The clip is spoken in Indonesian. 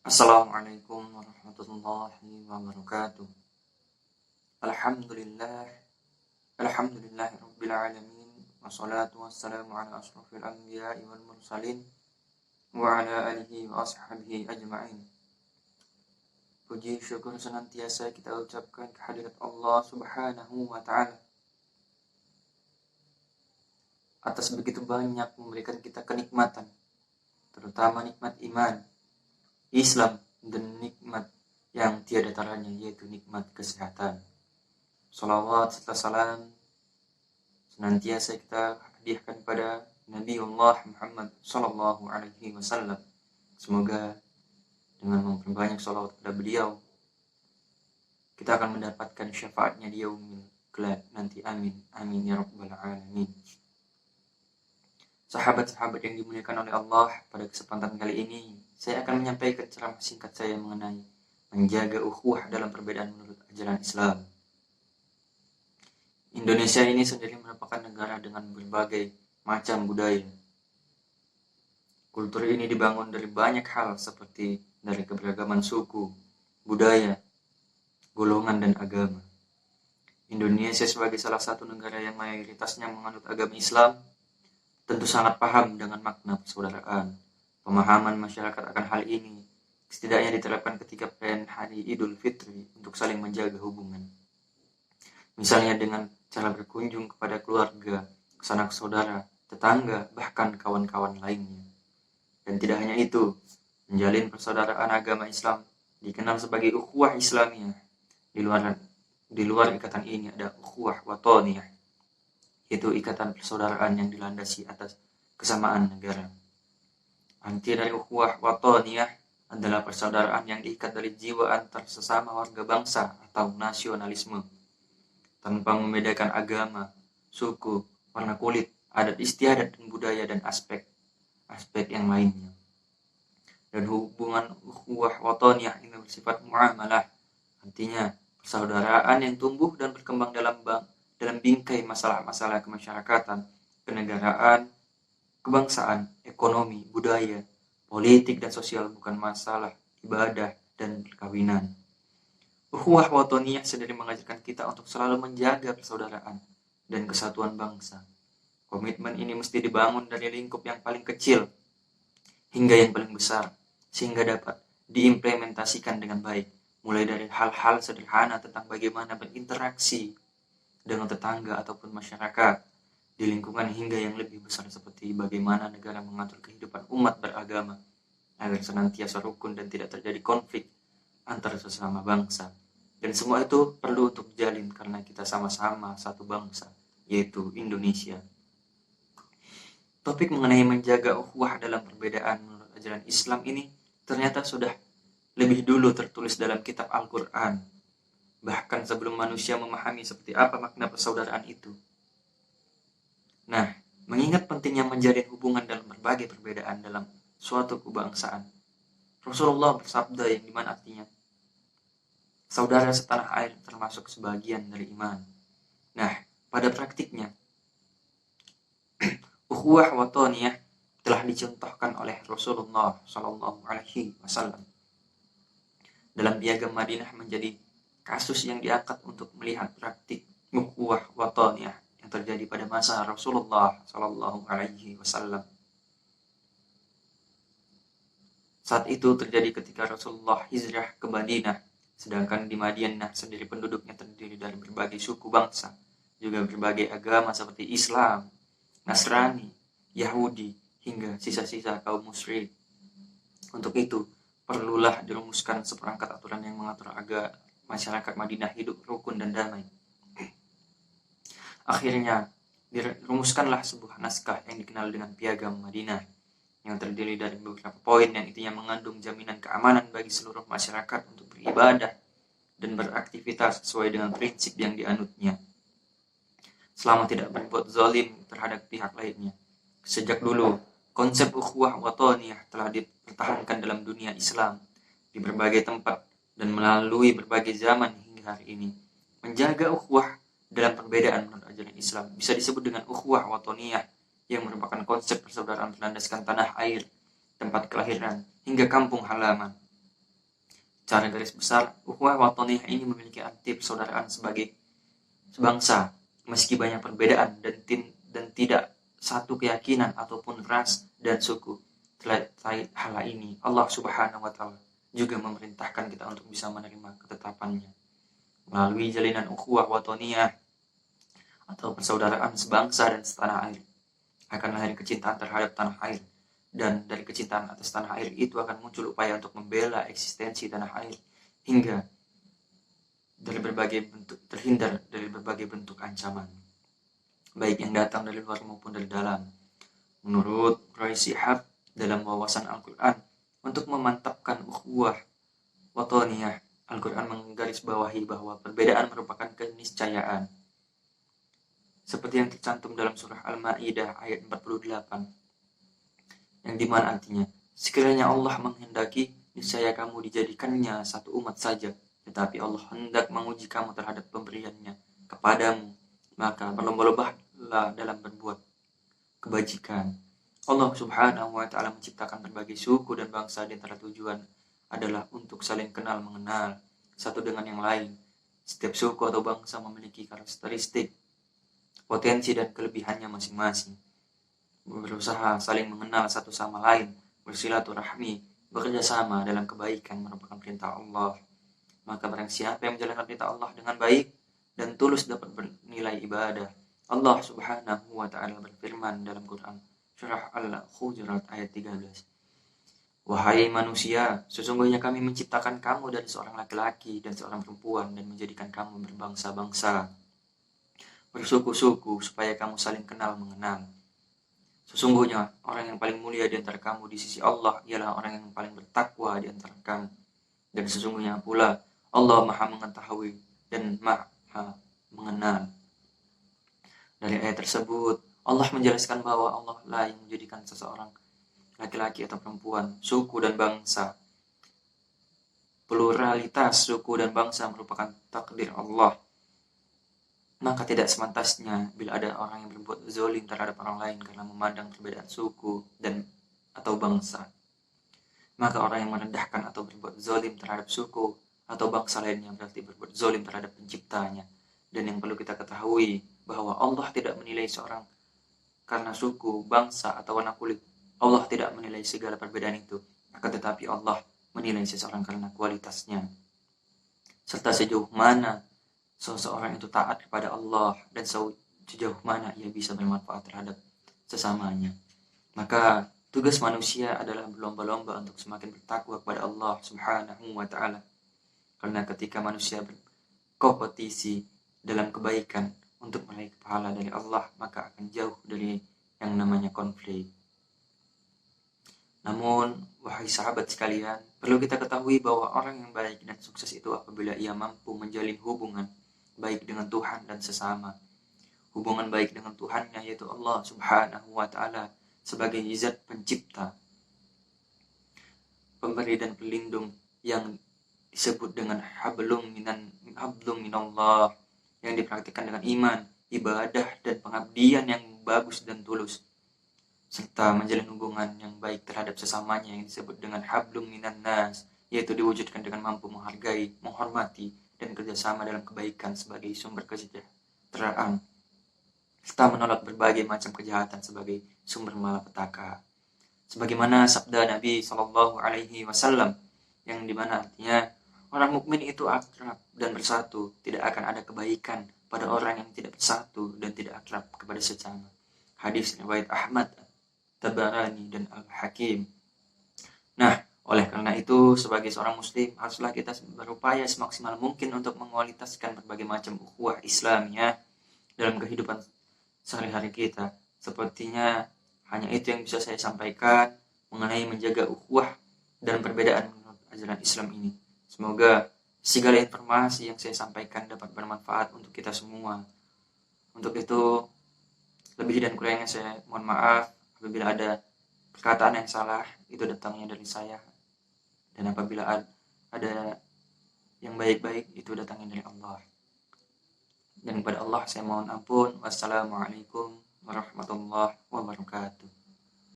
Assalamualaikum warahmatullahi wabarakatuh. Alhamdulillah, alhamdulillahi rabbil alamin. Wassalatu wassalamu ala asrofil anbiya'i wal mursalin wa ala alihi wa ashabihi ajma'in. Puji syukur senantiasa kita ucapkan kehadirat Allah subhanahu wa ta'ala atas begitu banyak memberikan kita kenikmatan, terutama nikmat iman, Islam, dan nikmat yang tiada taranya, yaitu nikmat kesehatan. Salawat serta salam senantiasa kita hadiahkan pada Nabiullah Muhammad sallallahu alaihi wasallam. Semoga dengan memperbanyak salawat kepada beliau, kita akan mendapatkan syafaatnya di yaumil kelak nanti. Amin, amin ya rabbal alamin. Sahabat-sahabat yang dimuliakan oleh Allah, pada kesempatan kali ini saya akan menyampaikan ceramah singkat saya mengenai menjaga ukhuwah dalam perbedaan menurut ajaran Islam. Indonesia ini sendiri merupakan negara dengan berbagai macam budaya. Kultur ini dibangun dari banyak hal seperti dari keberagaman suku, budaya, golongan, dan agama. Indonesia sebagai salah satu negara yang mayoritasnya menganut agama Islam tentu sangat paham dengan makna persaudaraan. Pemahaman masyarakat akan hal ini setidaknya diterapkan ketika perayaan Hari Idul Fitri untuk saling menjaga hubungan. Misalnya dengan cara berkunjung kepada keluarga, sanak saudara, tetangga, bahkan kawan-kawan lainnya. Dan tidak hanya itu, menjalin persaudaraan agama Islam dikenal sebagai ukhuwah Islamiyah. Di luar ikatan ini ada ukhuwah watoniyah, yaitu ikatan persaudaraan yang dilandasi atas kesamaan negara. Arti dari ukhuwah watoniyah adalah persaudaraan yang diikat dari jiwa antar sesama warga bangsa atau nasionalisme, tanpa membedakan agama, suku, warna kulit, adat istiadat, dan budaya, dan aspek yang lainnya. Dan hubungan ukhuwah watoniyah ini bersifat muamalah, artinya persaudaraan yang tumbuh dan berkembang dalam bingkai masalah-masalah kemasyarakatan, kenegaraan, kebangsaan, ekonomi, budaya, politik, dan sosial, bukan masalah ibadah dan perkawinan. Ukhuwah watoniyah sendiri mengajarkan kita untuk selalu menjaga persaudaraan dan kesatuan bangsa. Komitmen ini mesti dibangun dari lingkup yang paling kecil hingga yang paling besar, sehingga dapat diimplementasikan dengan baik, mulai dari hal-hal sederhana tentang bagaimana berinteraksi dengan tetangga ataupun masyarakat di lingkungan, hingga yang lebih besar seperti bagaimana negara mengatur kehidupan umat beragama agar senantiasa rukun dan tidak terjadi konflik antar sesama bangsa. Dan semua itu perlu untuk dijalin karena kita sama-sama satu bangsa, yaitu Indonesia. Topik mengenai menjaga ukhuwah dalam perbedaan menurut ajaran Islam ini ternyata sudah lebih dulu tertulis dalam kitab Al-Quran, bahkan sebelum manusia memahami seperti apa makna persaudaraan itu. Nah, mengingat pentingnya menjalin hubungan dalam berbagai perbedaan dalam suatu kebangsaan, Rasulullah bersabda yang dimana artinya saudara setanah air termasuk sebagian dari iman. Nah, pada praktiknya ukhuwah watoniyah telah dicontohkan oleh Rasulullah Shallallahu Alaihi Wasallam. Dalam Piagam Madinah menjadi kasus yang diangkat untuk melihat praktik ukhuwah watoniyah yang terjadi pada masa Rasulullah Shallallahu Alaihi Wasallam. Saat itu terjadi ketika Rasulullah hijrah ke Madinah, sedangkan di Madinah sendiri penduduknya terdiri dari berbagai suku bangsa, juga berbagai agama seperti Islam, Nasrani, Yahudi, hingga sisa-sisa kaum musyrik. Untuk itu, perlulah dirumuskan seperangkat aturan yang mengatur agar masyarakat Madinah hidup rukun dan damai. Akhirnya, dirumuskanlah sebuah naskah yang dikenal dengan Piagam Madinah, yang terdiri dari beberapa poin yang intinya mengandung jaminan keamanan bagi seluruh masyarakat untuk beribadah dan beraktivitas sesuai dengan prinsip yang dianutnya, selama tidak berbuat zalim terhadap pihak lainnya. Sejak dulu, konsep ukhuwah watoniyah telah dipertahankan dalam dunia Islam di berbagai tempat dan melalui berbagai zaman hingga hari ini. Menjaga ukhuwah dalam perbedaan menurut ajaran Islam bisa disebut dengan ukhuwah watoniyah, yang merupakan konsep persaudaraan berlandaskan tanah air, tempat kelahiran, hingga kampung halaman. Secara garis besar, ukhuwah watoniyah ini memiliki arti persaudaraan sebagai sebangsa, meski banyak perbedaan dan tidak satu keyakinan ataupun ras dan suku. Terkait hal ini, Allah Subhanahu wa Ta'ala juga memerintahkan kita untuk bisa menerima ketetapannya. Melalui jalinan ukhuwah watoniyah atau persaudaraan sebangsa dan setanah air, akan lahir kecintaan terhadap tanah air, dan dari kecintaan atas tanah air itu akan muncul upaya untuk membela eksistensi tanah air hingga terhindar dari berbagai bentuk ancaman, baik yang datang dari luar maupun dari dalam. Menurut Roy Shihab dalam wawasan Al-Quran, untuk memantapkan ukhuwah watoniyah, Al-Quran menggarisbawahi bahwa perbedaan merupakan keniscayaan, seperti yang tercantum dalam surah Al-Ma'idah ayat 48, yang dimana artinya, sekiranya Allah menghendaki, niscaya kamu dijadikannya satu umat saja, tetapi Allah hendak menguji kamu terhadap pemberiannya kepadamu, maka berlomba-lombalah dalam berbuat kebajikan. Allah Subhanahu wa Ta'ala menciptakan berbagai suku dan bangsa, di antara tujuan adalah untuk saling kenal mengenal satu dengan yang lain. Setiap suku atau bangsa memiliki karakteristik, potensi dan kelebihannya masing-masing. Berusaha saling mengenal satu sama lain, bersilaturahmi, bekerja sama dalam kebaikan merupakan perintah Allah. Maka barang siapa yang menjalankan perintah Allah dengan baik dan tulus dapat bernilai ibadah. Allah Subhanahu wa Ta'ala berfirman dalam Quran surah Al-Hujurat ayat 13. Wahai manusia, sesungguhnya kami menciptakan kamu dari seorang laki-laki dan seorang perempuan dan menjadikan kamu berbangsa-bangsa, bersuku-suku, supaya kamu saling kenal mengenal. Sesungguhnya orang yang paling mulia di antara kamu di sisi Allah ialah orang yang paling bertakwa di antara kamu. Dan sesungguhnya pula Allah Maha mengetahui dan Maha mengenal. Dari ayat tersebut, Allah menjelaskan bahwa Allah lah yang menjadikan seseorang laki-laki atau perempuan, suku dan bangsa. Pluralitas suku dan bangsa merupakan takdir Allah. Maka tidak semantasnya bila ada orang yang berbuat zalim terhadap orang lain karena memandang perbedaan suku dan atau bangsa. Maka orang yang merendahkan atau berbuat zalim terhadap suku atau bangsa lainnya berarti berbuat zalim terhadap penciptanya. Dan yang perlu kita ketahui bahwa Allah tidak menilai seorang karena suku, bangsa atau warna kulit. Allah tidak menilai segala perbedaan itu, akan tetapi Allah menilai seseorang karena kualitasnya, serta sejauh mana seseorang itu taat kepada Allah dan sejauh mana ia bisa bermanfaat terhadap sesamanya. Maka tugas manusia adalah berlomba-lomba untuk semakin bertakwa kepada Allah Subhanahu wa Ta'ala. Karena ketika manusia berkompetisi dalam kebaikan untuk meraih pahala dari Allah, maka akan jauh dari yang namanya konflik. Namun, wahai sahabat sekalian, perlu kita ketahui bahwa orang yang baik dan sukses itu apabila ia mampu menjalin hubungan baik dengan Tuhan dan sesama. Hubungan baik dengan Tuhannya, yaitu Allah Subhanahu wa Ta'ala sebagai zat pencipta, pemberi dan pelindung, yang disebut dengan hablum minallah, yang dipraktikkan dengan iman, ibadah dan pengabdian yang bagus dan tulus, serta menjalin hubungan yang baik terhadap sesamanya yang disebut dengan hablum minan nas, yaitu diwujudkan dengan mampu menghargai, menghormati, dan kerjasama dalam kebaikan sebagai sumber kesejahteraan, serta menolak berbagai macam kejahatan sebagai sumber malapetaka. Sebagaimana sabda Nabi Shallallahu Alaihi Wasallam, yang dimana artinya orang mukmin itu akrab dan bersatu, tidak akan ada kebaikan pada orang yang tidak bersatu dan tidak akrab kepada sesama. Hadis riwayat Ahmad, Tabarani dan Al-Hakim. Nah, oleh karena itu, sebagai seorang muslim, haruslah kita berupaya semaksimal mungkin untuk mengualitaskan berbagai macam ukhuwah Islamiyah dalam kehidupan sehari-hari kita. Sepertinya hanya itu yang bisa saya sampaikan mengenai menjaga ukhuwah dan perbedaan menurut ajaran Islam ini. Semoga segala informasi yang saya sampaikan dapat bermanfaat untuk kita semua. Untuk itu, lebih dan kurangnya saya mohon maaf apabila ada perkataan yang salah, itu datangnya dari saya. Dan apabila ada yang baik-baik, itu datangnya dari Allah. Dan kepada Allah saya mohon ampun. Wassalamualaikum warahmatullahi wabarakatuh.